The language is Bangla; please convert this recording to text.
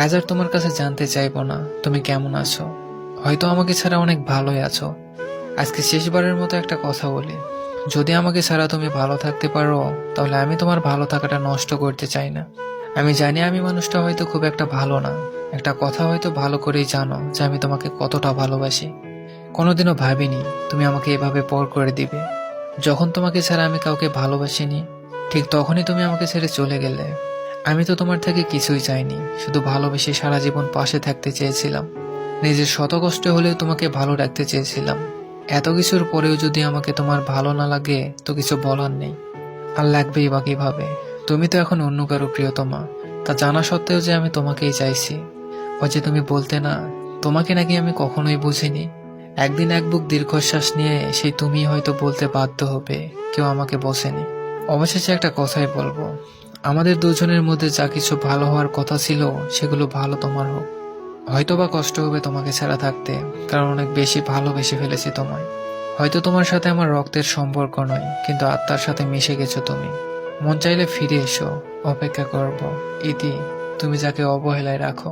আজ আর তোমার কাছে জানতে চাইবো না তুমি কেমন আছো। হয়তো আমাকে ছাড়া অনেক ভালোই আছো। আজকে শেষবারের মতো একটা কথা বলি, যদি আমাকে ছাড়া তুমি ভালো থাকতে পারো তাহলে আমি তোমার ভালো থাকাটা নষ্ট করতে চাই না। আমি জানি আমি মানুষটা হয়তো খুব একটা ভালো না, একটা কথা হয়তো ভালো করেই জানো যে আমি তোমাকে কতটা ভালোবাসি। কোনোদিনও ভাবিনি তুমি আমাকে এভাবে পর করে দিবে। যখন তোমাকে ছাড়া আমি কাউকে ভালোবাসিনি, ঠিক তখনই তুমি আমাকে ছেড়ে চলে গেলে। আমি তো তোমার থেকে কিছুই চাইনি, শুধু ভালোবেসে সারা জীবন পাশে থাকতে চেয়েছিলাম। নিজের শত কষ্ট হলেও তোমাকে ভালো রাখতে চেয়েছিলাম। এত কিছুর পরেও যদি আমাকে তোমার ভালো না লাগে তো কিছু বলার নেই। আর লাগবেই বা কিভাবে? তুমি তো এখন অন্য কারো প্রিয়তমা, তা জানা সত্ত্বেও যে আমি তোমাকেই চাইছি। ওই যে তুমি বলতে না, তোমাকে নাকি আমি কখনোই বুঝিনি। একদিন এক বুক দীর্ঘশ্বাস নিয়ে সেই তুমি হয়তো বলতে বাধ্য হবে কেউ আমাকে বোঝেনি। অবশেষে একটা কথাই বলবো, আমাদের দুজনের মধ্যে যা কিছু ভালো হওয়ার কথা ছিল সেগুলো ভালো তোমার হোক। হয়তো বা কষ্ট হবে তোমাকে ছাড়া থাকতে, কারণ অনেক বেশি ভালোবেসে ফেলেছি তোমায়। হয়তো তোমার সাথে আমার রক্তের সম্পর্ক নয়, কিন্তু আত্মার সাথে মিশে গেছো তুমি। মন চাইলে ফিরে এসো, অপেক্ষা করব। ইতি, তুমি যাকে অবহেলায় রাখো।